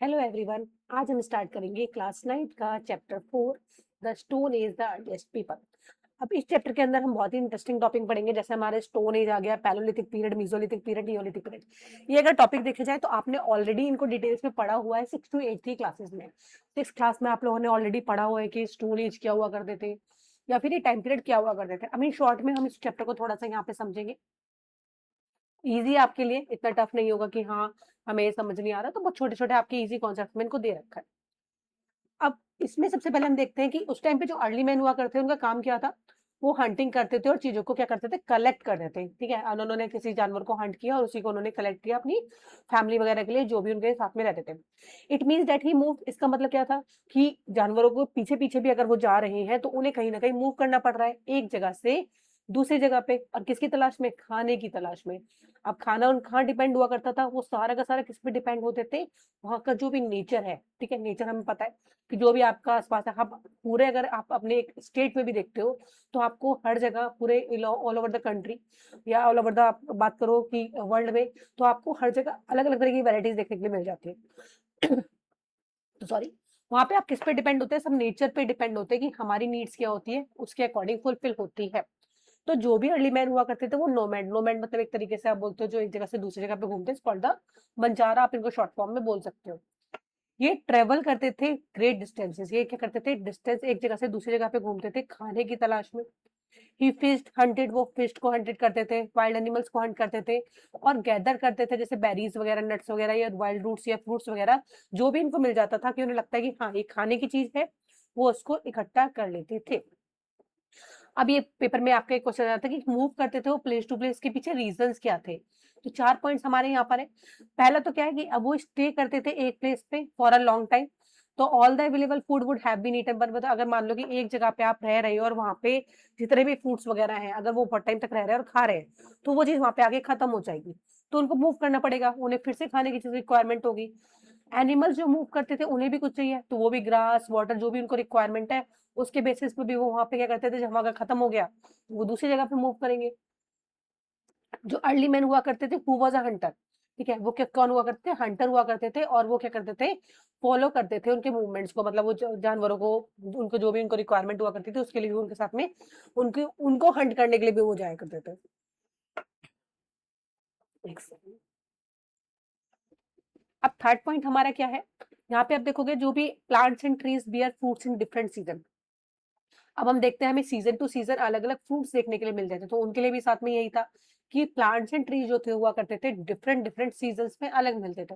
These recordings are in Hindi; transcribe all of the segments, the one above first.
Hello everyone. आज हम स्टार्ट करेंगे क्लास 9 का chapter 4 the stone age the earliest people. अब इस चैप्टर के अंदर हम बहुत ही इंटरेस्टिंग टॉपिक पढ़ेंगे, जैसे हमारे स्टोन एज आ गया, palaeolithic period, Mesolithic period, Neolithic period. ये अगर टॉपिक देखे जाए तो आपने ऑलरेडी इनको डिटेल्स में पढ़ा हुआ है 6 to 8 की क्लासेस में। 6 क्लास में आप लोगों ने ऑलरेडी पढ़ा हुआ है कि स्टोन एज क्या हुआ करते थे या फिर ये टाइम पीरियड क्या हुआ करते थे। अब इन शॉर्ट में हम इस चैप्टर को थोड़ा सा यहाँ पे समझेंगे। ईज़ी आपके लिए, इतना टफ नहीं होगा कि हाँ, हमें ये समझ नहीं आ रहा, तो बहुत छोटे-छोटे आपके ईज़ी कॉन्सेप्ट में इनको दे रखा है। अब इसमें सबसे पहले हम देखते हैं कि उस टाइम पे जो अर्ली मैन हुआ करते थे, उनका काम क्या था? वो हंटिंग करते थे और चीज़ों को क्या करते थे? कलेक्ट करते थे, ठीक है? उन्होंने किसी जानवर को हंट किया और उसी को उन्होंने कलेक्ट किया अपनी फैमिली वगैरह के लिए, जो भी उनके साथ में रहते थे। It means that he moved. इसका मतलब क्या था कि जानवरों को पीछे-पीछे भी अगर वो जा रहे हैं, तो उन्हें कहीं न कहीं मूव करना पड़ रहा है, एक जगह से दूसरी जगह पे, और किसकी तलाश में? खाने की तलाश में। अब खाना उन कहाँ डिपेंड हुआ करता था? वो सारा का सारा किस पे डिपेंड होते थे? वहाँ का जो भी नेचर है, ठीक है? नेचर हमें पता है कि जो भी आपका आस-पास है, आप पूरे अगर आप अपने एक स्टेट में भी देखते हो, तो आपको हर जगह पूरे ऑल ओवर द कंट्री या ऑल ओवर द आप बात करो कि वर्ल्ड में, तो आपको हर जगह अलग-अलग तरह की वैराइटीज़ देखने के लिए मिल जाती है। तो सॉरी, वहाँ पे आप किस पे डिपेंड होते हैं? सब नेचर पे डिपेंड होते हैं कि हमारी नीड्स क्या होती है, उसके अकॉर्डिंग फुलफिल होती है। तो जो भी अर्ली मैन हुआ करते थे वो नोमैड। नोमैड मतलब एक तरीके से आप बोलते हो जो एक जगह से दूसरी जगह पे घूमते हैं, इट्स कॉल्ड द बंजारा, आप इनको शॉर्ट फॉर्म में बोल सकते हो। ये ट्रेवल करते थे ग्रेट डिस्टेंसेस। ये क्या करते थे? डिस्टेंस एक जगह से दूसरी जगह पे घूमते थे खाने की तलाश में। ही फिश्ड हंटेड, वो फिश को हंटेड करते थे, वाइल्ड एनिमल्स को हंट करते थे और गैदर करते थे, जैसे बेरीज वगैरह, नट्स वगैरह या वाइल्ड रूट्स या फ्रूट्स वगैरह, जो भी इनको मिल जाता था कि उन्हें लगता है कि हाँ ये खाने की चीज है, वो उसको इकट्ठा कर लेते थे। अब ये पेपर में आपका एक क्वेश्चन आया था कि मूव करते थे वो प्लेस टू प्लेस, के पीछे रीजंस क्या थे? तो 4 पॉइंट्स हमारे यहाँ पर है। पहला तो क्या है कि अब वो स्टे करते थे एक प्लेस पे फॉर अ लॉन्ग टाइम, तो all the available food would have been eaten. पर मतलब अगर मान लो कि एक जगह पे आप रह रहे हो और वहाँ पे जितने भी फ्रूट्स वगैरह हैं, अगर वो बहुत टाइम तक रह रहे हैं और खा रहे हैं, तो वो चीज़ वहाँ पे आके खत्म हो जाएगी। तो उनको मूव करना पड़ेगा, उन्हें फिर से खाने की चीज़ रिक्वायरमेंट होगी। एनिमल्स जो मूव करते थे उन्हें भी कुछ चाहिए, तो वो भी ग्रास, वाटर, जो भी उनको रिक्वायरमेंट है, उसके बेसिस पे भी वो वहाँ पे क्या करते थे, जब वहाँ का खत्म हो गया, तो वो दूसरी जगह पे मूव करेंगे। जो अर्ली मैन हुआ करते थे, हु वाज़ अ हंटर, ठीक है? वो क्या कौन हुआ करते थे? हंटर हुआ करते थे, और वो क्या करते थे? फॉलो करते थे उनके मूवमेंट्स को, मतलब वो ज जानवरों को, उनको जो भी उनको रिक्वायरमेंट हुआ करती थी, उसके लिए भी उनके साथ में उनके उनको हंट करने के लिए भी वो जाया करते थे। एक सेकंड। अब थर्ड पॉइंट हमारा क्या है? यहाँ पे आप देखोगे जो भी plants and trees bear fruits in different season. अब हम देखते हैं हमें सीजन टू सीजन अलग-अलग फ्रूट्स देखने के लिए मिल जाते हैं, तो उनके लिए भी साथ में यही था कि प्लांट्स एंड ट्रीज जो थे हुआ करते थे डिफरेंट डिफरेंट सीजन्स में अलग मिलते थे।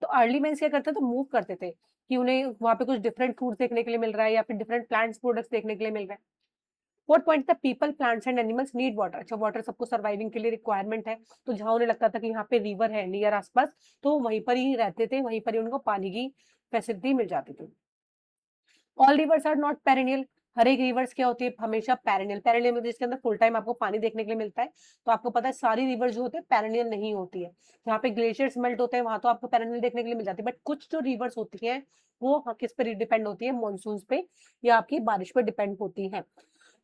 तो अर्ली मेंस क्या करते थे? मूव करते थे कि उन्हें वहाँ पे कुछ डिफरेंट फ्रूट्स देखने के लिए मिल रहा है या फिर डिफरेंट प्लांट्स प्रोडक्ट्स देखने के लिए मिल रहा है। What point the people plants and animals need water. अच्छा, वाटर सबको सर्वाइविंग के लिए रिक्वायरमेंट है, तो जहाँ उन्हें लगता था कि यहाँ पे रिवर है नियर आसपास, तो वहीं पर ही रहते थे, वहीं पर ही उनको पानी की फैसिलिटी मिल जाती थी। All rivers are not perennial. हर एक रिवर्स क्या होती है? हमेशा पेरेनियल। पेरेनियल मतलब जिसके अंदर फुल टाइम आपको पानी देखने के लिए मिलता है। तो आपको पता है सारी रिवर जो होते हैं पेरेनियल नहीं होती है। जहाँ पे ग्लेशियर्स मेल्ट होते हैं वहां तो आपको पेरेनियल देखने के लिए मिल जाती है, बट कुछ जो रिवर्स होती हैं वो किस पे डिपेंड होती है? मॉनसून पे या आपकी बारिश पे डिपेंड होती है।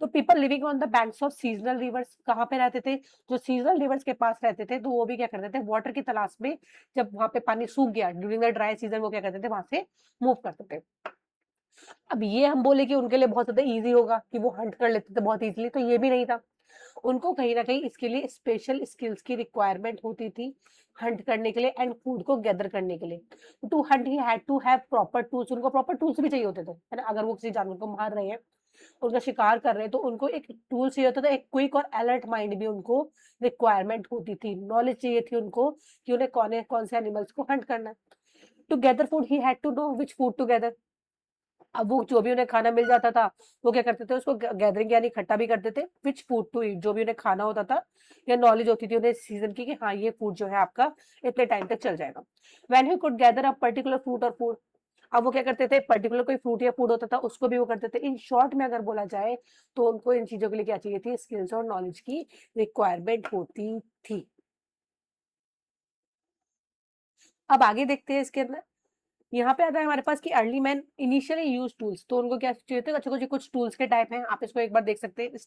तो people living on the banks of seasonal rivers कहाँ पे रहते थे? जो सीजनल रिवर्स के पास रहते थे, तो वो भी क्या करते थे? वाटर की तलाश में, जब वहां पे पानी सूख गया ड्यूरिंग द ड्राई सीजन, वो क्या करते थे? वहां से मूव करते थे। अब ये हम बोले कि उनके लिए बहुत ज़्यादा ईज़ी होगा कि वो हंट कर लेते थे बहुत ईज़िली, तो ये भी नहीं था। उनको कहीं न कहीं इसके लिए स्पेशल स्किल्स की रिक्वायरमेंट होती थी, हंट करने के लिए एंड फूड को गैदर करने के लिए। To hunt he had to have proper tools. उनको प्रॉपर टूल्स भी चाहिए होते थे, है ना? अगर वो किसी जानवर को मार रहे हैं, उनका शिकार कर रहे हैं, तो उनको एक टूल चाहिए होता था, एक क्विक और अलर्ट माइंड भी उनको रिक्वायरमेंट होती थी। नॉलेज चाहिए थी उनको कि उन्हें कौन से एनिमल्स को हंट करना है। To gather food he had to know which food to gather. अब वो जो भी उन्हें खाना मिल जाता था, वो क्या करते थे? उसको गैदरिंग यानी इकट्ठा भी करते थे, व्हिच फूड टू ईट। जो भी उन्हें खाना होता था या नॉलेज होती थी उन्हें सीज़न की कि हाँ, ये फूड जो है आपका इतने टाइम तक चल जाएगा। When he could gather a particular fruit और फूड। अब वो क्या करते थे? पर्टिकुलर कोई फ्रूट या फूड होता था, उसको भी वो करते थे। इन शॉर्ट में अगर बोला जाए, तो उनको इन चीज़ों के लिए क्या चाहिए थी? स्किल्स और नॉलेज की रिक्वायरमेंट होती थी। अब आगे देखते हैं इसके अंदर। यहाँ पे आता है हमारे पास कि early man initially use tools, तो उनको क्या चाहिए थे, अच्छे कुछ टूल्स के टाइप हैं, आप इसको एक बार देख सकते हैं।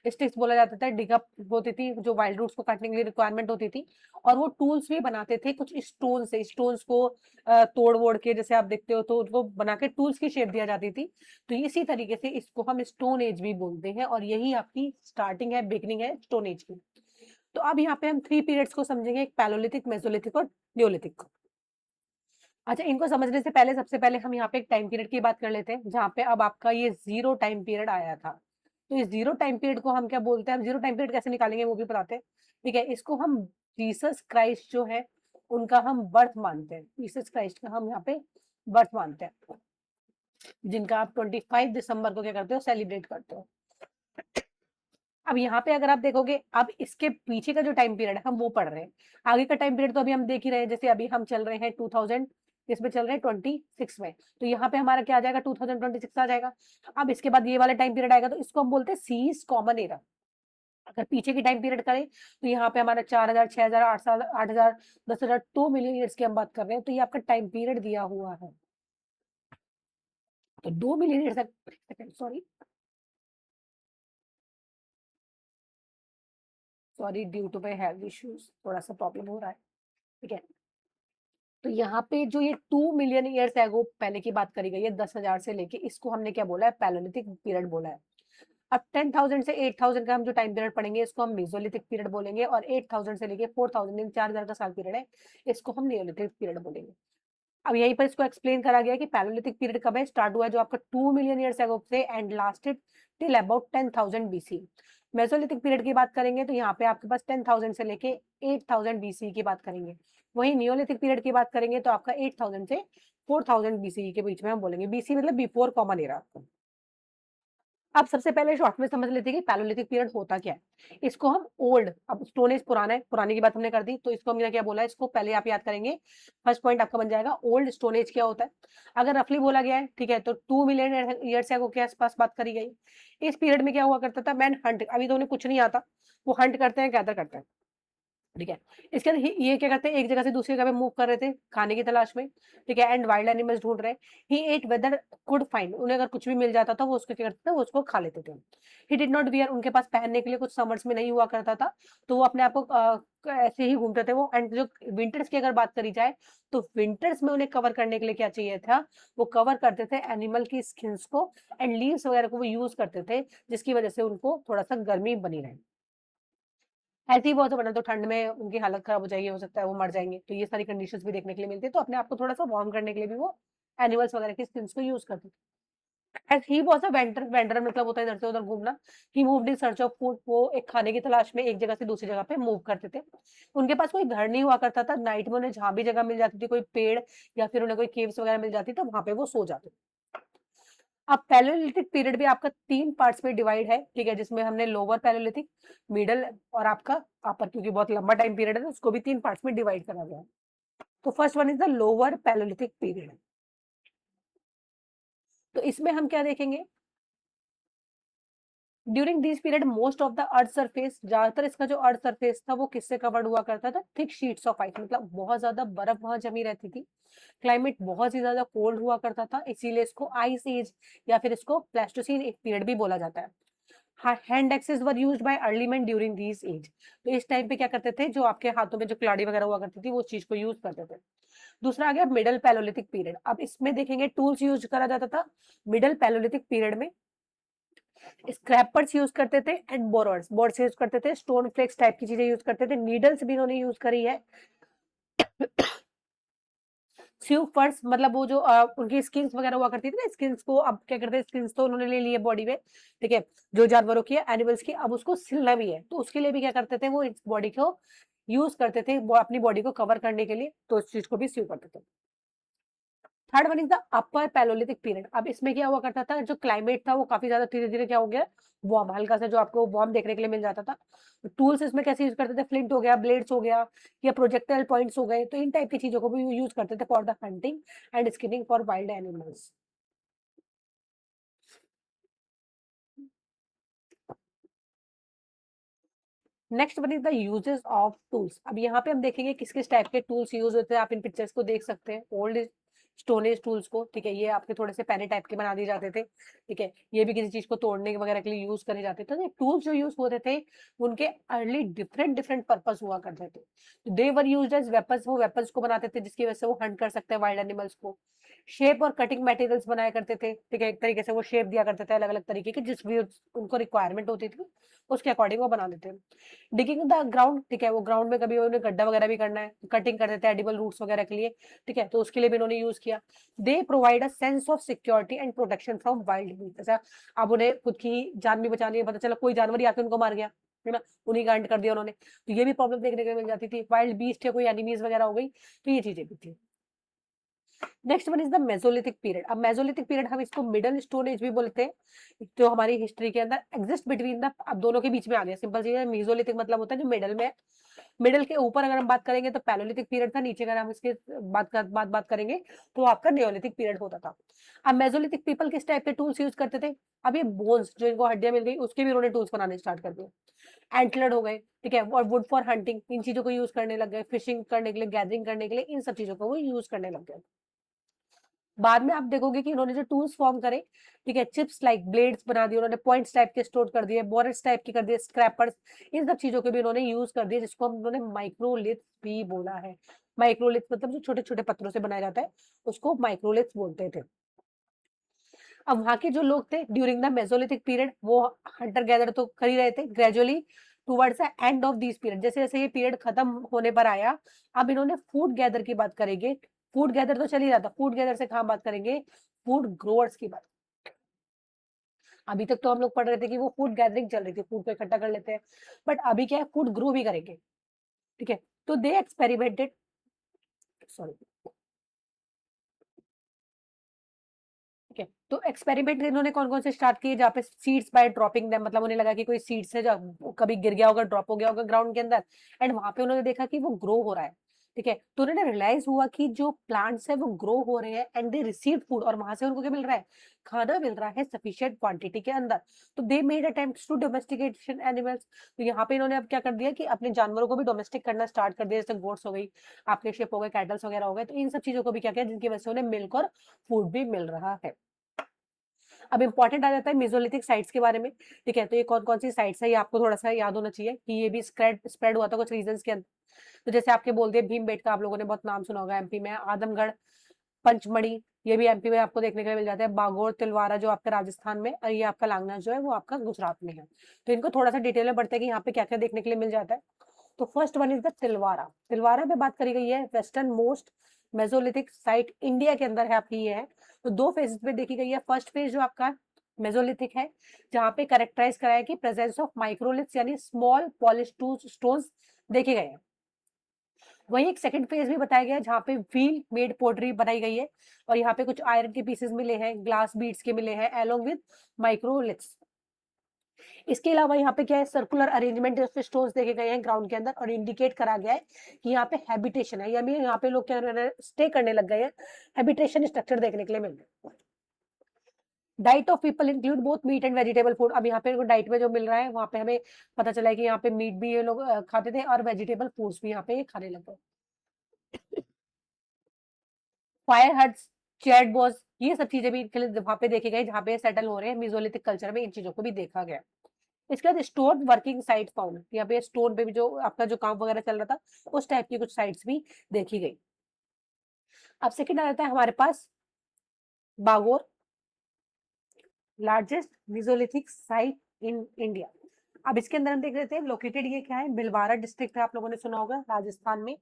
स्टिक्स बोला जाता था, डिग अप होती थी जो वाइल्ड रूट्स को काटने के लिए रिक्वायरमेंट होती थी, और वो टूल्स भी बनाते थे कुछ स्टोन से, स्टोन्स को तोड़ वोड़ के, जैसे आप देखते हो, तो उनको बना के टूल्स की शेप दिया जाती थी। तो इसी तरीके से इसको हम स्टोन एज भी बोलते हैं, और यही आपकी स्टार्टिंग है, बिगनिंग है स्टोन एज की। तो अब यहाँ पे हम 3 पीरियड्स को समझेंगे, एक पैलोलिथिक, मेसोलिथिक और नियोलिथिक। अच्छा, इनको समझने से पहले सबसे पहले हम यहाँ पे एक टाइम पीरियड की बात कर लेते हैं, जहाँ पे अब आपका ये 0 टाइम पीरियड आया था। तो इस 0 टाइम पीरियड को हम क्या बोलते हैं, हम 0 टाइम पीरियड कैसे निकालेंगे वो भी बताते हैं। ठीक है, इसको हम जीसस क्राइस्ट जो है उनका हम बर्थ मानते हैं, जीसस क्राइस्ट का हम यहाँ पे बर्थ मानते हैं, जिनका आप 25 दिसंबर को क्या करते हो, सेलिब्रेट करते हो। अब यहाँ पे अगर आप देखोगे, अब इसके पीछे का जो टाइम पीरियड है हम वो पढ़ रहे हैं, आगे का टाइम पीरियड तो अभी हम देख ही रहे हैं, जैसे अभी हम चल रहे हैं 2000, इसमें चल रहे हैं 26 में, तो यहाँ पे हमारा क्या आ जाएगा, 2026 आ जाएगा। अब इसके बाद ये वाला टाइम पीरियड आएगा, तो इसको हम बोलते हैं सीज कॉमन एरा। अगर पीछे की टाइम पीरियड करें तो यहाँ पे हमारा 4000, 6000, 8 साल, 8000, 10,000, 2 मिलियन ईयर्स की हम बात कर रहे हैं, तो ये आपका टाइम पीरियड दिया हुआ है। तो 2 million years, sorry sorry, due to my health issues थोड़ा सा प्रॉब्लम हो रहा है। ठीक है, तो यहाँ पे जो ये 2 मिलियन ईयर्स एगो पहले की बात करी गई है, 10,000 से लेके, इसको हमने क्या बोला है, पैलोलिथिक पीरियड बोला है। अब 10,000 से 8,000 का हम जो टाइम पीरियड पढ़ेंगे, इसको हम मेसोलिथिक पीरियड बोलेंगे, और 8,000 से लेके 4,000, 4,000 का साल पीरियड है, इसको हम नियोलिथिक पीरियड बोलेंगे। अब यहीं पर इसको एक्सप्लेन करा गया कि पैलोलिथिक पीरियड कब है, स्टार्ट हुआ है जो आपका 2 मिलियन ईयर्स एगो से, and lasted till about 10,000 BC. Mesolithic period की बात करेंगे तो यहाँ पे आपके पास 10,000 से लेके 8,000 बीसी की बात करेंगे। वहीं नियोलिथिक पीरियड की बात करेंगे तो आपका 8,000 से 4,000 बीसी के बीच में हम बोलेंगे, बीसी मतलब बिफोर कॉमन एरा। अब सबसे पहले शॉर्ट में समझ लेते हैं कि पैलोलिथिक पीरियड होता क्या है। इसको हम ओल्ड, अब स्टोन एज पुराना है, पुराने की बात हमने कर दी, तो इसको हमने क्या बोला है, इसको पहले आप याद करेंगे। फर्स्ट पॉइंट आपका बन जाएगा ओल्ड स्टोन एज क्या होता है। अगर रफली बोला गया है, ठीक है, तो 2 मिलियन ईयर्स एगो के आसपास बात करी गई। इस पीरियड में क्या हुआ करता था, मैन हंट, अभी तो उन्हें कुछ नहीं आता, वो हंट करते हैं, गैदर करते हैं। ठीक है, इसके अंदर ये क्या करते हैं, एक जगह से दूसरी जगह पे मूव कर रहे थे खाने की तलाश में। ठीक है, एंड वाइल्ड एनिमल्स ढूंढ रहे हैं। ही एट वेदर कुड फाइंड, उन्हें अगर कुछ भी मिल जाता था वो उसको क्या करते थे, वो उसको खा लेते थे। ही डिड नॉट वियर, उनके पास पहनने के लिए कुछ समर्स में नहीं हुआ करता था, तो वो अपने आप को ऐसे ही घूमते थे वो। एंड जो विंटर्स की अगर बात करी जाए, तो विंटर्स में उन्हें कवर करने के लिए क्या चाहिए था, वो कवर करते थे एनिमल की स्किन्स को, एंड लीव्स वगैरह को वो यूज करते थे, जिसकी वजह से उनको थोड़ा सा गर्मी बनी रहे। ऐसे ही बहुत बना तो ठंड में उनकी हालत खराब हो जाएगी, हो सकता है वो मर जाएंगे, तो ये सारी कंडीशंस भी देखने के लिए मिलती है, तो अपने आप को थोड़ा सा वार्म करने के लिए भी वो एनिमल्स वगैरह की स्किन्स को यूज करते थे। As he was a vendor, vendor मतलब होता है इधर से उधर घूमना। He moved in search of food, वो एक खाने की तलाश में एक जगह से दूसरी जगह पे मूव करते थे। उनके पास कोई घर नहीं हुआ करता था, नाइट में उन्हें जहां भी जगह मिल जाती थी, कोई पेड़ या फिर उन्हें कोई केव्स वगैरह मिल जाती थी, वहां पे वो सो जाते थे। अब पैलेयोलिथिक पीरियड भी आपका 3 पार्ट्स में डिवाइड है, ठीक है, जिसमें हमने लोअर पैलेयोलिथिक, मिडल और आपका अपर, क्योंकि बहुत लंबा टाइम पीरियड है, तो उसको भी 3 पार्ट्स में डिवाइड करा गया है। तो first one is the lower palaeolithic period. तो इसमें हम क्या देखेंगे, during this period most of the earth surface, ज्यादातर इसका जो अर्थ सरफेस था वो किससे कवर्ड हुआ करता था, थिक शीट्स ऑफ आइस, मतलब बहुत ज्यादा बर्फ वहां जमी रहती थी। क्लाइमेट बहुत ही ज्यादा कोल्ड हुआ करता था, इसीलिए इसको आइस एज या फिर इसको प्लेस्टोसीन एक पीरियड भी बोला जाता है। Hand axes were used by early man during this age, तो इस टाइम पे क्या करते थे, जो आपके हाथों में जो कुल्हाड़ी वगैरह हुआ करती थी वो चीज को यूज करते थे। दूसरा आ गया मिडल पैलोलिथिक पीरियड। अब इसमें देखेंगे टूल्स यूज करा जाता था। मिडल पैलोलिथिक पीरियड में स्क्रैपर्स यूज करते थे, एंड बोरर्स, बोर्ड्स यूज करते थे, स्टोन फ्लेक्स टाइप की चीजें यूज करते थे, नीडल्स भी इन्होंने यूज करी है। स्यू फर्स मतलब वो जो उनकी स्किन्स वगैरह हुआ करती थी ना, स्किन्स को अब क्या करते हैं, स्किन्स तो उन्होंने ले लिए बॉडी में, ठीक है, जो जानवरों की एनिमल्स की, अब उसको सिलना भी है, तो उसके लिए भी क्या करते थे, वो इस बॉडी को यूज करते थे, वो अपनी बॉडी को कवर करने के लिए, तो उस चीज को भी स्यू करते थे। Third one is the upper palaeolithic period. अब इसमें क्या हुआ करता था, जो क्लाइमेट था वो काफी ज्यादा धीरे धीरे क्या हो गया, वार्म, हल्का सा जो आपको वार्म देखने के लिए मिल जाता था। टूल्स इसमें कैसे यूज करते थे, फ्लिंट हो गया, ब्लेड्स हो गया, या प्रोजेक्टाइल पॉइंट्स हो गए, तो इन टाइप की चीजों को भी यूज करते थे for the hunting and skinning for wild animals. Next one is the uses of tools. अब यहाँ पे हम देखेंगे किस किस टाइप के टूल्स यूज होते हैं, आप इन पिक्चर्स को देख सकते हैं। ओल्ड स्टोन एज टूल्स को, ठीक है, ये आपके थोड़े से पैने टाइप के बना दिए जाते थे, ठीक है, ये भी किसी चीज को तोड़ने वगैरह के लिए यूज करे जाते थे। तो ये टूल्स जो यूज होते थे उनके अर्ली डिफरेंट डिफरेंट पर्पस हुआ करते थे। दे वर यूज्ड एज वेपन्स, वो वेपन्स को बनाते थे जिसकी वजह से वो हंट कर सकते हैं वाइल्ड एनिमल्स को। शेप और कटिंग मटेरियल्स बनाया करते थे, ठीक है, एक तरीके से वो शेप दिया करते थे अलग अलग तरीके की, जिस भी उनको रिक्वायरमेंट होती थी उसके अकॉर्डिंग वो बना देते थे। डिगिंग द ग्राउंड, ठीक है, वो ग्राउंड में कभी उन्हें गड्ढा वगैरह भी करना है, कटिंग कर देते हैं एडिबल रूट्स वगैरह के लिए, ठीक है, तो उसके लिए भी इन्होंने यूज किया। They provide a sense of security and protection from wild beast. अच्छा, अब उन्हें खुद की जान भी बचानी है, पता चला कोई जानवर ही आके उनको मार गया, है ना, उन्हीं का हंट कर दिया उन्होंने, तो ये भी प्रॉब्लम देखने को मिल जाती थी। वाइल्ड बीस्ट या कोई एनिमीज वगैरह हो गई, तो ये चीजें भी थी। Next one is the Mesolithic period. अब मेसोलिथिक पीरियड हम इसको मिडल स्टोन एज भी बोलते हैं, जो हमारी हिस्ट्री के अंदर एग्जिस्ट बिटवीन द, अब दोनों के बीच में आ गया, सिंपल चीज है। मेसोलिथिक मतलब होता है जो मिडल में, मिडल के ऊपर अगर हम बात करेंगे तो पैलोलिथिक पीरियड था, नीचे अगर हम इसके बात करेंगे तो आपका नियोलिथिक पीरियड होता था। अब मेसोलिथिक पीपल किस टाइप के टूल्स यूज करते थे? अब ये बोन्स जो इनको हड्डियां मिल गई उसके भी उन्होंने टूल्स बनाने स्टार्ट कर दिए। एंटलर्ड हो गए, ठीक है, और वुड फॉर हंटिंग, इन चीजों को यूज करने लग गए, फिशिंग करने के लिए, गैदरिंग करने के लिए, इन सब चीजों को वो यूज करने लग गए। बाद में आप देखोगे कि इन्होंने जो टूल्स फॉर्म करे, ठीक है, चिप्स लाइक ब्लेड्स बना दिए उन्होंने, पॉइंट्स टाइप के स्टोर कर दिए, बोरेट्स टाइप के कर दिए, स्क्रैपर्स, इन सब चीजों के भी उन्होंने यूज कर दिए, जिसको हम उन्होंने माइक्रोलिथ्स भी बोला है। माइक्रोलिथ्स मतलब जो छोटे छोटे पत्थरों से बनाया जाता है उसको माइक्रोलिथ्स बोलते थे। अब वहां के जो लोग थे ड्यूरिंग द मेसोलिथिक पीरियड, वो हंटर गैदर तो कर ही रहे थे। Gradually towards the end of this period, जैसे जैसे ये पीरियड खत्म होने पर आया, अब इन्होंने फूड गैदर की बात करेंगे। फूड गैदर तो चल ही रहा था, फूड गैदर से कहाँ बात करेंगे? फूड ग्रोअर्स की बात। अभी तक तो हम लोग पढ़ रहे थे कि वो फूड गैदरिंग चल रही थी, फूड को इकट्ठा कर लेते हैं, बट अभी क्या है, फूड ग्रो भी करेंगे, ठीक है। तो दे एक्सपेरिमेंटेड, सॉरी, ठीक है, तो एक्सपेरिमेंट इन्होंने कौन कौन से स्टार्ट किए? जहाँ पे सीड्स बाय ड्रॉपिंग देम, मतलब उन्हें लगा कि कोई सीड्स है जो कभी गिर गया होगा, ड्रॉप हो गया होगा ग्राउंड के अंदर, एंड वहां पे उन्होंने देखा कि वो ग्रो हो रहा है, ठीक है, तो उन्होंने रियलाइज हुआ कि जो प्लांट्स है वो ग्रो हो रहे हैं एंड दे रिसीव फूड, और वहां से उनको क्या मिल रहा है? खाना मिल रहा है सफिशिएंट क्वांटिटी के अंदर। तो they made attempts to domestication animals, तो यहाँ पे इन्होंने अब क्या कर दिया कि अपने जानवरों को भी डोमेस्टिक करना स्टार्ट कर दिया, जैसे गोट्स हो गई, आपके शिप हो गए, कैटल्स वगैरह हो गए, तो इन सब चीजों को भी क्या किया जिनकी वजह से उन्हें मिल्क और फूड भी मिल रहा है। अब इंपॉर्टेंट आ जाता है मेसोलिथिक साइट्स के बारे में, ठीक है, तो ये कौन कौन सी साइट्स है ये आपको थोड़ा सा याद होना चाहिए कि ये भी स्प्रेड स्प्रेड हुआ था कुछ रीजन के अंदर। तो जैसे आपके बोल दिए भीमबेटका, आप लोगों ने बहुत नाम सुना होगा एमपी में, आदमगढ़, पंचमढ़ी, ये भी एमपी में आपको देखने को मिल जाता है, बागोर, तिलवारा जो आपका राजस्थान में, और ये आपका लांगना जो है वो आपका गुजरात में है। तो इनको थोड़ा सा डिटेल में बढ़ते हैं कि यहाँ पे क्या क्या देखने के लिए मिल जाता है। तो first one is the Tilwara. Tilwara पे बात करी गई है, western most Mesolithic site India के अंदर है आपकी, ये है। तो दो फेजेस पे देखी गई है। फर्स्ट फेज जो आपका मेसोलिथिक है, जहाँ पे कैरेक्टराइज करा है कि प्रेजेंस ऑफ माइक्रोलिथ्स यानी स्मॉल पॉलिश स्टोन्स देखे गए हैं। वही एक सेकंड फेज भी बताया गया है जहाँ पे व्हील मेड पोर्टरी बनाई गई है, और यहाँ पे कुछ आयरन के पीसेस मिले हैं, ग्लास बीड्स के मिले हैं, एलोंग विद माइक्रोलिथ्स। इसके अलावा यहाँ पे क्या है, सर्कुलर अरेंजमेंट ऑफ स्टोन्स देखे गए हैं ग्राउंड के अंदर, और इंडिकेट करा गया है कि यहाँ पे हैबिटेशन है, यानी यहाँ पे लोग क्या स्टे करने लग गए हैं, हैबिटेशन स्ट्रक्चर देखने के लिए मिल रहा है। Diet of people include both meat and vegetable food. अब यहाँ पे डाइट में जो मिल रहा है वहाँ पे हमें पता चला है कि यहाँ पे मीट भी ये लोग खाते थे, और वेजिटेबल फूड्स भी यहाँ पे खाने लग गए। फायर हट्स, चैट बॉस, ये सब चीजें भी वहां पे देखे गए जहाँ पे सेटल हो रहे हैं मेसोलिथिक कल्चर में, इन चीजों को भी देखा गया। इसके बाद स्टोन वर्किंग साइट फाउंड, यहाँ पे स्टोन पे भी जो आपका जो काम वगैरह चल रहा था उस टाइप की कुछ साइट्स भी देखी गई। अब सेकंड आ जाता है हमारे पास Bagor, largest mesolithic site in India. अब इसके अंदर हम देख लेते हैं लोकेटेड ये क्या है, भिलवाड़ा डिस्ट्रिक्ट है, आप लोगों ने सुना होगा, राजस्थान में,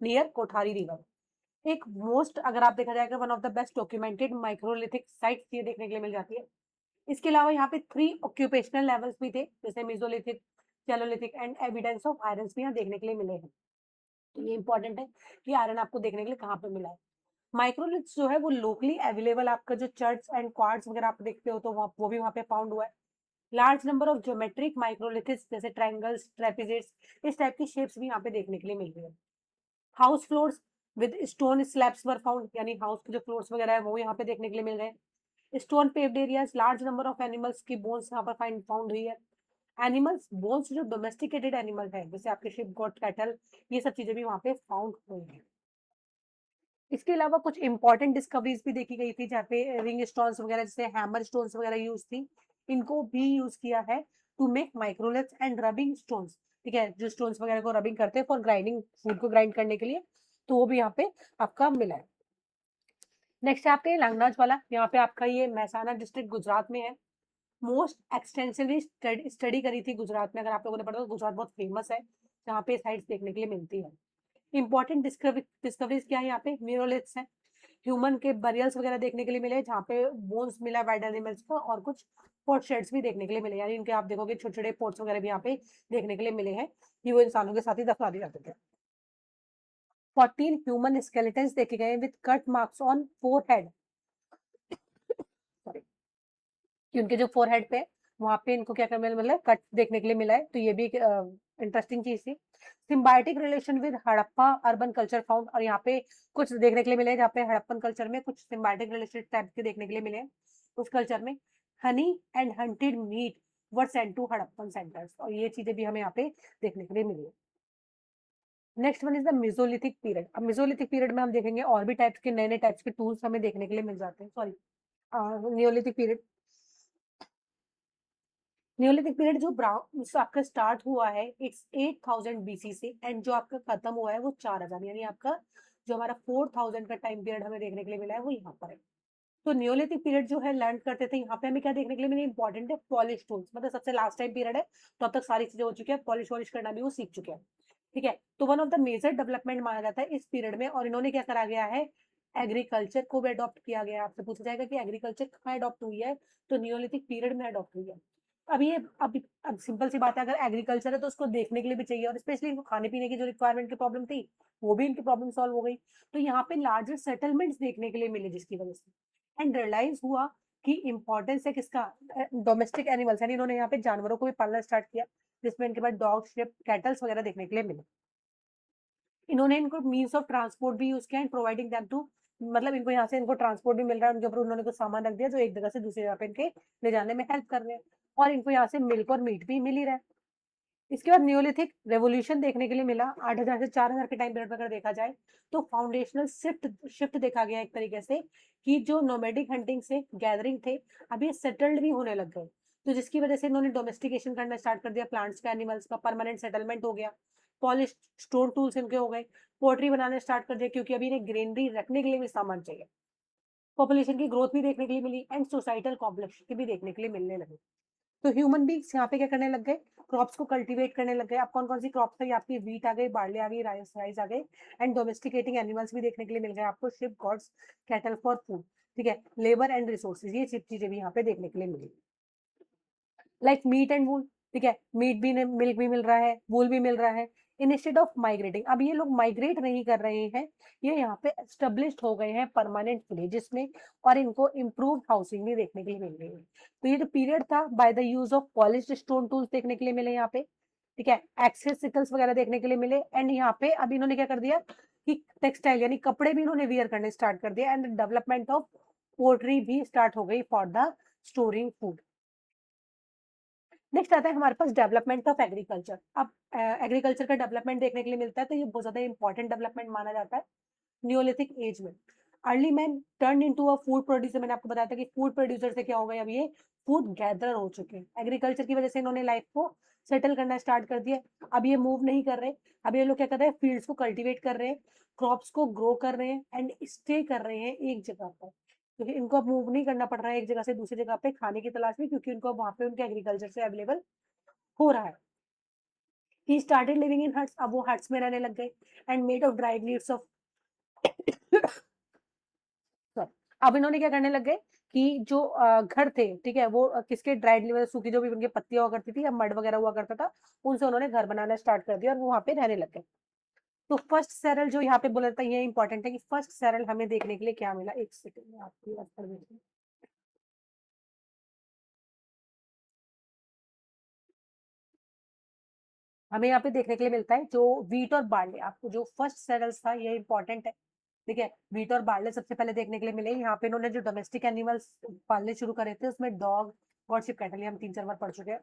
नियर कोठारी रिवर। एक मोस्ट, अगर आप देखा जाएगा, one of the best documented microlithic sites ये देखने के लिए मिल जाती है। इसके अलावा यहाँ पे 3 ऑक्यूपेशनल लेवल्स भी थे, जैसे mesolithic, chalcolithic and evidence of iron भी यहाँ देखने के लिए मिले हैं। तो ये इंपॉर्टेंट है कि आयरन आपको देखने के लिए कहाँ पे मिला है। माइक्रोलिथ्स जो है वो लोकली अवेलेबल, आपका जो चर्च एंड क्वार्ट्ज वगैरह आप देखते हो तो वो भी वहाँ पे फाउंड हुआ है। लार्ज नंबर ऑफ ज्योमेट्रिक माइक्रोलिथिस जैसे ट्रायंगल्स, ट्रेपेजेट्स, इस टाइप की शेप्स भी यहाँ पे देखने के लिए मिल रही है। House floors with stone slabs were found, यानी हाउस के जो फ्लोर्स वगैरह है वो यहाँ पे देखने के लिए मिल रहे हैं। Stone paved areas, large number of animals की बोन्स यहाँ पर फाउंड हुई है। एनिमल्स बोन्स जो डोमेस्टिकेटेड एनिमल है जैसे आपके शिप, गोट, कैटल, ये सब चीजें भी वहाँ पे फाउंड हुई है। इसके अलावा कुछ इंपॉर्टेंट डिस्कवरीज भी देखी गई थी, जहाँ पे रिंग स्टोन्स वगैरह जैसे हैमर स्टोन्स वगैरह यूज थी, इनको भी यूज किया है to make microliths and rubbing stones. ठीक है, जो स्टोन्स वगैरह को रबिंग करते हैं फॉर ग्राइंडिंग, फूड को ग्राइंड करने के लिए, तो वो भी यहाँ पे आपका मिला है। नेक्स्ट है आपके लांगनाज वाला, यहाँ पे आपका ये महसाना डिस्ट्रिक्ट गुजरात में है। मोस्ट एक्सटेंसिवली स्टडी करी थी गुजरात में, अगर आप लोगों ने पढ़ा तो गुजरात बहुत फेमस है, जहाँ पे साइट्स देखने के लिए मिलती है। इंपॉर्टेंट डिस्कवरीज क्या है यहाँ पे, म्यूरोलिथ्स है, ह्यूमन के बरियल्स वगैरह देखने के लिए मिले, जहाँ पे बोन्स मिला वाइल्ड एनिमल्स का, और कुछ पोर्ट शेड्स भी देखने के लिए मिले, यानी इनके आप देखोगे छोटे छोटे पोर्ट्स वगैरह भी यहाँ पे देखने के लिए मिले हैं, कि वो इंसानों के साथ ही दफना दिए जाते थे। 14 ह्यूमन स्केलेटन्स देखे गए with cut marks on forehead, sorry, कि उनके जो फोरहेड पे वहां पे इनको क्या करने मतलब कट देखने के लिए मिला है, तो ये भी इंटरेस्टिंग चीज थी। Symbiotic relation with Harappa urban culture found, और यहाँ पे कुछ देखने के लिए मिले, जहाँ पे हड़प्पन कल्चर में कुछ सिम्बायोटिक रिलेशन टाइप के देखने के लिए मिले उस कल्चर में। Honey and hunted meat were sent to Harappan centres, और ये चीजें भी हमें यहाँ पे देखने के लिए मिली है। Next one is the Mesolithic period. अब मेसोलिथिक पीरियड में हम देखेंगे और भी टाइप्स के नए नए टाइप्स के टूल्स हमें देखने के लिए मिल जाते हैं, sorry, Neolithic period. Neolithic period जो आपका स्टार्ट हुआ है इट्स 8000 बीसी से, एंड जो आपका खत्म हुआ है वो 4000, यानी आपका जो हमारा 4000 का टाइम पीरियड हमें देखने के लिए मिला है वो यहाँ पर है। तो नियोलिथिक पीरियड जो है लर्न करते थे, यहाँ पे हमें क्या देखने के लिए मिला, इंपॉर्टेंट है पॉलिश टूल्स, मतलब सबसे लास्ट टाइम पीरियड है, तो अब तक सारी चीजें हो चुकी है, पॉलिश वॉलिश करना भी वो सीख चुके हैं। ठीक है, तो one of the major development माना जाता है इस पीरियड में, और इन्होंने क्या करा गया है, एग्रीकल्चर को भी अडॉप्ट किया गया है। आपसे पूछा जाएगा कि एग्रीकल्चर कहाँ अडॉप्ट हुई है, तो नियोलिथिक पीरियड में अडॉप्ट हुई है। अब ये अब सिंपल सी बात है, अगर एग्रीकल्चर है तो उसको देखने के लिए भी चाहिए, और स्पेशली इनको खाने पीने की जो रिक्वायरमेंट की प्रॉब्लम थी वो भी इनकी प्रॉब्लम सॉल्व हो गई, तो यहाँ पे लार्जर सेटलमेंट्स देखने के लिए मिले, जिसकी वजह से एंड रियलाइज हुआ कि इंपॉर्टेंस है किसका, डोमेस्टिक एनिमल्स, यानी इन्होंने यहाँ पे जानवरों को भी पालना स्टार्ट किया, जिसमें इनके पास डॉग शिप कैटल्स वगैरह देखने के लिए मिले। इन्होंने इनको मीन्स ऑफ ट्रांसपोर्ट भी यूज किया एंड प्रोवाइडिंग देम टू, मतलब इनको यहाँ से इनको ट्रांसपोर्ट भी मिल रहा है, उनके ऊपर उन्होंने कुछ सामान रख दिया जो एक जगह से दूसरी जगह पे इनके ले जाने में हेल्प कर रहे हैं, और इनको यहाँ से मिल्क और मीट भी मिल ही रहा है। इसके बाद न्यूलिथिक रेवोल्यूशन देखने के लिए मिला 8000 से 4000 के टाइम पीरियड पर अगर देखा जाए, तो फाउंडेशनल शिफ्ट शिफ्ट देखा गया एक तरीके से, कि जो नोमैडिक हंटिंग से गैदरिंग थे अब ये सेटल्ड भी होने लग गए, तो जिसकी वजह से इन्होंने डोमेस्टिकेशन करना स्टार्ट कर दिया, प्लांट्स का, एनिमल्स का, परमानेंट सेटलमेंट हो गया, पॉलिश स्टोन टूल्स इनके हो गए, पोल्ट्री बनाने स्टार्ट कर दिया, क्योंकि अभी इन्हें ग्रेनरी रखने के लिए भी सामान चाहिए, पॉपुलेशन की ग्रोथ भी देखने के लिए मिली, एंड सोसाइटल कॉम्प्लेक्सिटी भी देखने के लिए मिलने लगी। तो ह्यूमन बींग्स यहाँ पे क्या करने लग गए, क्रॉप्स को कल्टीवेट करने लग गए। अब कौन कौन सी क्रॉप्स है, आपकी व्हीट आ गई, बार्ले आ गई, राइस आ गए, एंड डोमेस्टिकेटिंग एनिमल्स भी देखने के लिए मिल गए आपको, sheep, goats, cattle for food. ठीक है, लेबर एंड रिसोर्सेज, ये चीजें भी यहाँ पे देखने के लिए मिली, लाइक मीट एंड वूल। ठीक है, मीट भी, मिल्क भी मिल रहा है, वूल भी मिल रहा है, इंस्टेड ऑफ माइग्रेटिंग, अब ये लोग माइग्रेट नहीं कर रहे हैं, ये यहाँ पे एस्टेब्लिश्ड हो गए हैं परमानेंट विलेजेस में, और इनको इम्प्रूव हाउसिंग भी देखने के लिए मिल रही है। तो ये जो पीरियड था by the use of polished stone tools देखने के लिए मिले यहाँ पे। ठीक है, एक्सेस सिकल्स वगैरह देखने के लिए मिले, एंड यहाँ पे अब इन्होंने क्या कर दिया कि टेक्सटाइल यानी कपड़े भी इन्होंने वियर करने स्टार्ट कर दिया, एंड डेवलपमेंट ऑफ पोल्ट्री भी स्टार्ट हो गई for the storing food. Next आता है हमारे पास डेवलपमेंट ऑफ एग्रीकल्चर। अब एग्रीकल्चर का डेवलपमेंट देखने के लिए मिलता है, तो ये बहुत ज्यादा इंपॉर्टेंट डेवलपमेंट माना जाता है नियोलिथिक एज में। Early man turn into a food producer, मैंने आपको बताया था कि फूड प्रोड्यूसर से क्या हो गया, अब ये फूड गैदरर हो चुके हैं, एग्रीकल्चर की वजह से इन्होंने लाइफ को सेटल करना स्टार्ट कर दिया। अब ये मूव नहीं कर रहे, अब ये लोग क्या कर रहे हैं, फील्ड्स को कल्टीवेट कर रहे हैं, क्रॉप्स को ग्रो कर रहे हैं, एंड स्टे कर रहे हैं एक जगह पर, क्योंकि इनको अब मूव नहीं करना पड़ रहा है एक जगह से दूसरी जगह पे खाने की तलाश में, क्योंकि उनको वहां पे उनके एग्रीकल्चर से अवेलेबल हो रहा है। He started living in huts, अब वो हट्स में रहने लग गए, and made of dried leaves of अब इन्होंने क्या करने लग गए कि जो घर थे, ठीक है, वो किसके, ड्राइड लीव, सूखी जो भी उनकी पत्तियां हुआ करती थी या मड वगैरह हुआ करता था, उनसे उन्होंने घर बनाना स्टार्ट कर दिया और वो वहां पे रहने लग गए। तो फर्स्ट सेरल जो यहाँ पे बोला था, ये इंपॉर्टेंट है कि फर्स्ट सेरल हमें देखने के लिए क्या मिला, एक सेकंड में आपकी बात कर देती हूँ। हमें यहाँ पे देखने के लिए मिलता है जो वीट और बार्ले, आपको जो फर्स्ट सेरल्स था ये इंपॉर्टेंट है। ठीक है, वीट और बार्ले सबसे पहले देखने के लिए मिले, यहाँ पे इन्होंने जो डोमेस्टिक एनिमल्स पालने शुरू करे थे उसमें डॉग, गॉडशिप, कैटल, हम 3-4 बार पढ़ चुके हैं।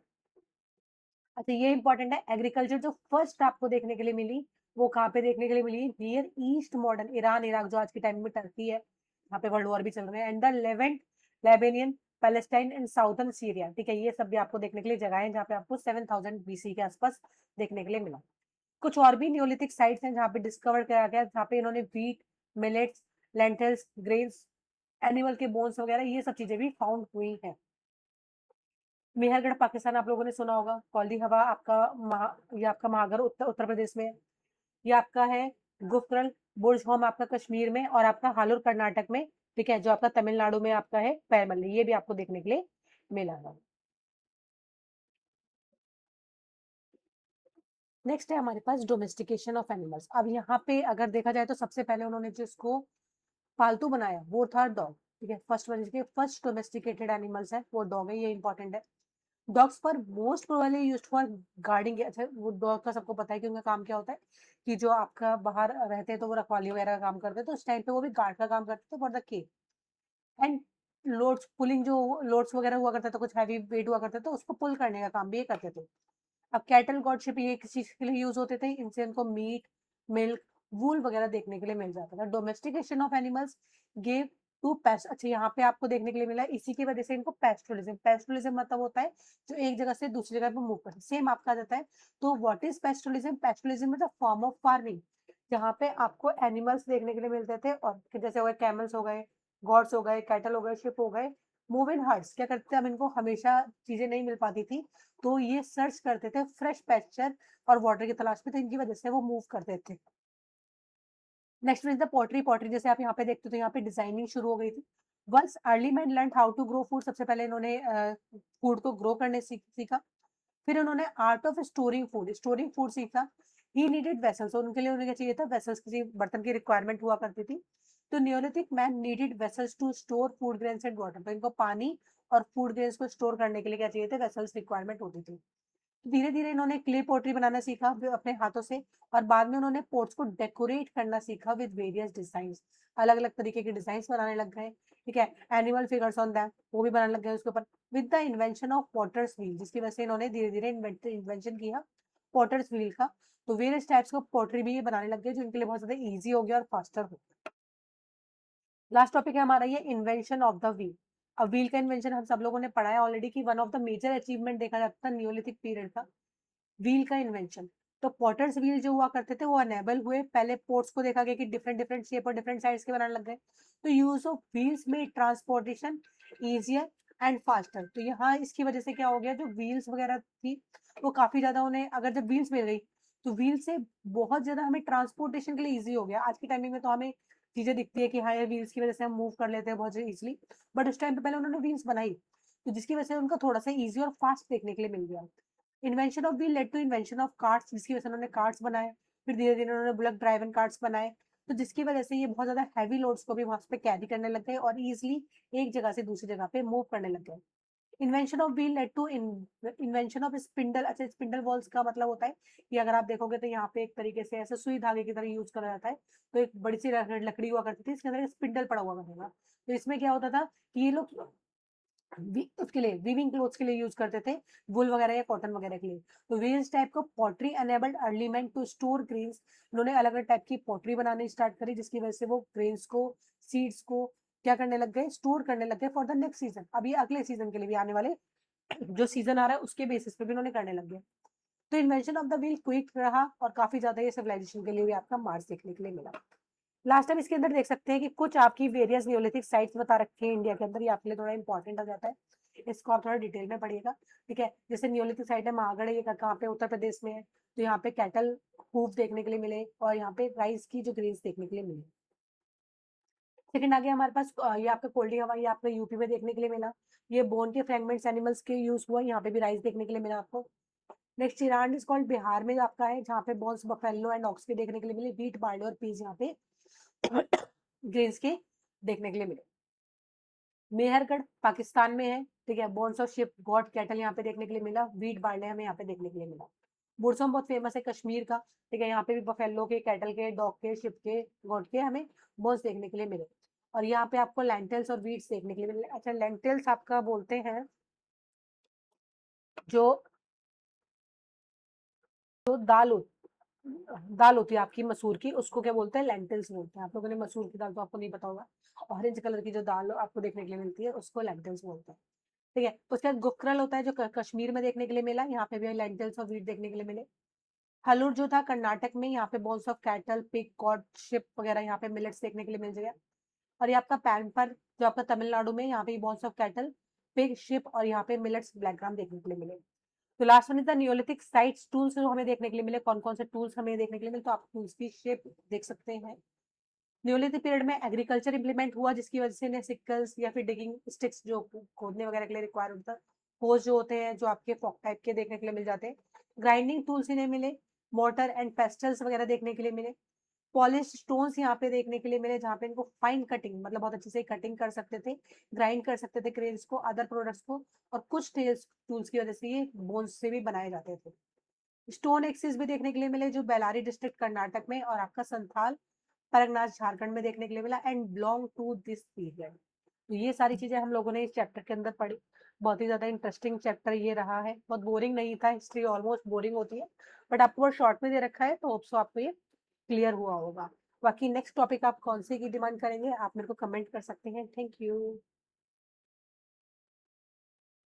अच्छा, ये इंपॉर्टेंट है, एग्रीकल्चर जो फर्स्ट आपको देखने के लिए मिली वो कहाँ पे देखने के लिए मिली? Near east modern Iran, Iraq जो आज के टाइम में टर्की है, यहाँ पे वर्ल्ड वॉर भी चल रहे हैं, and the Levant, Lebanon, Palestine and southern Syria. ठीक है, ये सब भी आपको देखने के लिए जगह है जहाँ पे आपको 7000 BC के आसपास देखने के लिए मिला। कुछ और भी न्यूलिथिक साइट्स हैं जहाँ पे डिस्कवर किया गया, जहाँ पे इन्होंने wheat, millets, lentils, grains, animal के बोन्स वगैरह ये सब चीजें भी फाउंड हुई हैं। मेहरगढ़ पाकिस्तान आप लोगों ने सुना होगा। कौली हवा आपका ये आपका महागढ़ उत्तर प्रदेश में है। ये आपका है गुफरल बुर्ज होम आपका कश्मीर में, और आपका हालुर कर्नाटक में। ठीक है, जो आपका तमिलनाडु में आपका है पैरमल्ली, ये भी आपको देखने के लिए मिला है। नेक्स्ट है हमारे पास डोमेस्टिकेशन ऑफ एनिमल्स। अब यहाँ पे अगर देखा जाए तो सबसे पहले उन्होंने जिसको पालतू बनाया वो था डॉग। ठीक है, फर्स्ट डोमेस्टिकेटेड एनिमल्स है वो डॉग है, ये इंपॉर्टेंट है। डॉग्स पर most probably used for guarding. अच्छा, वो डॉग का सबको पता है कि उनका काम क्या होता है, कि जो आपका बाहर रहते हैं तो वो रखवाली वगैरह का काम करते हैं, तो उस टाइम पे वो भी गार्ड का काम करते थे for the cage and loads pulling. जो लोड्स वगैरह हुआ करता था, कुछ हैवी वेट हुआ करता था, उसको पुल करने का काम भी ये करते थे। अब कैटल गॉडशिप ये किस चीज के लिए यूज होते थे? इनसे इनको मीट, मिल्क, वूल वगैरह देखने के लिए मिल जाता था। Domestication of animals gave to pest. अच्छा, यहाँ पे आपको देखने के लिए मिला, इसी की वजह से इनको पेस्टोलिज्म। पेस्टोलिज्म मतलब होता है जो एक जगह से दूसरी जगह पे मूव करता है, सेम आपका जाता है। तो what is pastoralism? Pastoralism is a form of farming जहाँ पे आपको एनिमल्स देखने के लिए मिलते थे, और जैसे हो गए कैमल्स हो गए, गॉड्स हो गए, कैटल हो गए, शिप हो गए, मूव इन हर्ड्स। क्या करते थे, अब इनको हमेशा चीजें नहीं मिल पाती थी, तो ये सर्च करते थे फ्रेश पेस्चर और वाटर की तलाश में, तो इनकी वजह से वो मूव करते थे। Next is the pottery. Pottery जैसे आप यहाँ पे देखते हो तो यहाँ पे डिजाइनिंग शुरू हो गई थी। Once early man learn how to grow food, सबसे पहले इन्होंने फूड को ग्रो करने सीखा। फिर उन्होंने आर्ट ऑफ स्टोरिंग फूड सीखा। ही नीडेड वेसल्स, उनके लिए उन्हें क्या चाहिए था? वेसल्स, किसी बर्तन की रिक्वायरमेंट हुआ करती थी। तो Neolithic man needed vessels to store food grains and water, तो इनको पानी और फूड ग्रेन्स को स्टोर करने के लिए क्या चाहिए थे? वेसल्स रिक्वायरमेंट होती थी। धीरे धीरे इन्होंने क्ले पोट्री बनाना सीखा अपने हाथों से, और बाद में उन्होंने पोट्स को डेकोरेट करना सीखा विद वेरियस डिजाइन। अलग अलग तरीके के डिजाइन बनाने लग गए। ठीक है, एनिमल फिगर्स ऑन दैट वो भी बनाने लग गए उसके ऊपर, with the invention of potter's wheel, जिसकी वजह से इन्होंने धीरे धीरे इन्वेंशन किया पॉटर्स व्हील का। तो वेरियस टाइप्स का पोट्री भी ये बनाने लग गए, जो इनके लिए बहुत ज्यादा ईजी हो गया और फास्टर हो गया। लास्ट टॉपिक है हमारा ये इन्वेंशन ऑफ द व्हील। अब व्हील का इन्वेंशन हम सब लोगों ने पढ़ा है ऑलरेडी, कि one of the major achievement देखा जाता था न्यूलिथिक पीरियड का, व्हील का इन्वेंशन। तो पॉटर्स व्हील जो हुआ करते थे वो अनेबल हुए। पहले पोर्ट्स को देखा गया कि डिफरेंट डिफरेंट शेप और डिफरेंट साइज के बनाने लग गए, तो यूज ऑफ व्हील्स में ट्रांसपोर्टेशन इजियर एंड फास्टर। तो यहाँ इसकी वजह से क्या हो गया, जो व्हील्स वगैरह थी वो काफी ज्यादा उन्हें, अगर जब व्हील्स मिल गई तो व्हील से बहुत ज्यादा हमें ट्रांसपोर्टेशन के लिए इजी हो गया। आज की टाइमिंग में तो हमें चीजें दिखती है कि हाँ, ये व्हील्स की वजह से हम मूव कर लेते हैं बहुत इजीली, बट उस टाइम पे पहले उन्होंने व्हील्स बनाई, तो जिसकी वजह से उनका थोड़ा सा इजी और फास्ट देखने के लिए मिल गया। Invention of wheel led to invention of carts, जिसकी वजह से उन्होंने कार्ट्स बनाए। फिर धीरे धीरे उन्होंने बुलक ड्राइवन कार्ट्स बनाए, तो जिसकी वजह से ये बहुत ज्यादा हैवी लोड्स को भी वहां पे कैरी करने लग गए और इजिली एक जगह से दूसरी जगह पे मूव करने लग गए। Invention of wheel led to invention of spindle. अच्छा, स्पिंडल वॉल्स का मतलब होता है कि अगर आप देखोगे तो यहाँ पे एक तरीके से ऐसे सुई धागे की तरह यूज करा जाता है, तो एक बड़ी सी लकड़ी हुआ करती थी, इसके अंदर एक स्पिंडल पड़ा हुआ करेगा। तो इसमें क्या होता था कि ये लोग उसके लिए वीविंग क्लोथ्स के लिए यूज करते थे, वुल वगैरह या कॉटन वगैरह के लिए। तो वेरियस टाइप का pottery enabled early man to store grains. उन्होंने अलग अलग टाइप की पॉटरी बनानी स्टार्ट करी, जिसकी वजह से वो ग्रेन्स को, सीड्स को क्या करने लग गए? स्टोर करने लग गए फॉर द नेक्स्ट सीजन। अभी अगले सीजन के लिए भी, आने वाले जो सीजन आ रहा है उसके बेसिस पे भी उन्होंने करने लग गए। तो invention of the wheel quick रहा और काफी ज्यादा ये सिविलाइजेशन के लिए भी आपका मार्च देखने के लिए मिला। लास्ट टाइम इसके अंदर देख सकते हैं कि कुछ आपकी वेरियस नियोलिथिक साइट्स बता रखी है इंडिया के अंदर, ये आपके लिए थोड़ा इंपॉर्टेंट हो जाता है, इसको आप थोड़ा डिटेल में पढ़िएगा। ठीक है, जैसे नियोलिथिक साइट है महागढ़, ये कहाँ पे? उत्तर प्रदेश में है। तो यहाँ पे कैटल हूफ देखने के लिए मिले, और यहाँ पे राइस की जो ग्रेन्स देखने के लिए मिले। सेकंड आ गया हमारे पास ये आपका कोल्डी हवा, ये आपको यूपी में देखने के लिए मिला। ये बोन के फ्रेगमेंट्स एनिमल्स के यूज हुआ, यहाँ पे भी राइस देखने के लिए मिला आपको। Next Iran is called, Bihar में आपका है, जहाँ पे बोन्स बफेलो एंड ऑक्स के देखने के लिए मिले। व्हीट, बार्ली और पीस यहाँ पे ग्रेन्स के देखने के लिए मिले। मेहरगढ़ पाकिस्तान में है। ठीक है, bones of ship, got, cattle यहाँ पे देखने के लिए मिला। व्हीट, बार्ले हमें यहाँ पे देखने के लिए मिला। बुरसम बहुत फेमस है कश्मीर का। ठीक है, यहाँ पे भी बफेलो के, कैटल के, डॉग के, शिप के, गॉट के हमें बोन्स देखने के लिए मिले। और यहाँ पे आपको लेंटिल्स और वीट्स देखने के लिए मिले। अच्छा, लेंटिल्स आपका बोलते हैं जो जो दाल दाल होती है आपकी मसूर की, उसको क्या बोलते हैं, लेंटिल्स बोलते हैं। आप लोगों ने मसूर की दाल तो आपको नहीं पता होगा, ऑरेंज कलर की जो दाल आपको देखने के लिए मिलती है उसको लेंटिल्स बोलते हैं। ठीक है, उसके बाद गुक्रल होता है जो कश्मीर में देखने के लिए मिला, यहाँ पे भी लेंटिल्स और व्हीट देखने के लिए मिले। हलूर जो था कर्नाटक में, यहाँ पे bones of cattle, pig, goat, sheep वगैरह यहाँ पे मिलेट्स देखने के लिए मिल जाएगा। और ये आपका पैम्पर जो आपका तमिलनाडु में, यहाँ पे bones of cattle, pig, ship और यहाँ पे मिलेट्स, ब्लैक ग्राम देखने के लिए मिले। तो last one is the Neolithic sites, tools जो हमें देखने के लिए मिले, कौन कौन से टूल्स हमें देखने के लिए मिले, तो आप टूल्स की शेप देख सकते हैं। नियोलिथिक पीरियड में एग्रीकल्चर इंप्लीमेंट हुआ, जिसकी वजह से सिकल्स या फिर डिगिंग स्टिक्स जो खोदने वगैरह के लिए रिक्वायर होता है, होज जो होते हैं जो आपके फॉक टाइप के देखने के लिए मिल जाते हैं। ग्राइंडिंग टूल्स इन्हें मिले, मोटर एंड पेस्टल्स वगैरह देखने के लिए मिले। पॉलिश स्टोन्स यहाँ पे देखने के लिए मिले, जहाँ पे इनको फाइन कटिंग मतलब बहुत अच्छे से कटिंग कर सकते थे, ग्राइंड कर सकते थे क्रेन्स को, अदर प्रोडक्ट्स को। और कुछ टेल्स टूल्स की वजह से ये बोन्स से भी बनाए जाते थे। स्टोन एक्सिस भी देखने के लिए मिले, जो बेलारी डिस्ट्रिक्ट कर्नाटक में और आपका संथाल परगनास झारखंड में देखने के लिए मिला, and belong to this period. तो ये सारी चीजें हम लोगों ने इस चैप्टर के अंदर पढ़ी। बहुत ही ज्यादा इंटरेस्टिंग चैप्टर ये रहा है, बहुत बोरिंग नहीं था, हिस्ट्री ऑलमोस्ट बोरिंग होती है, बट आपको वो शॉर्ट में दे रखा है, तो होप्सो आपको ये क्लियर हुआ होगा। बाकी नेक्स्ट टॉपिक आप कौन से की डिमांड करेंगे, आप मेरे को कमेंट कर सकते हैं। Thank you.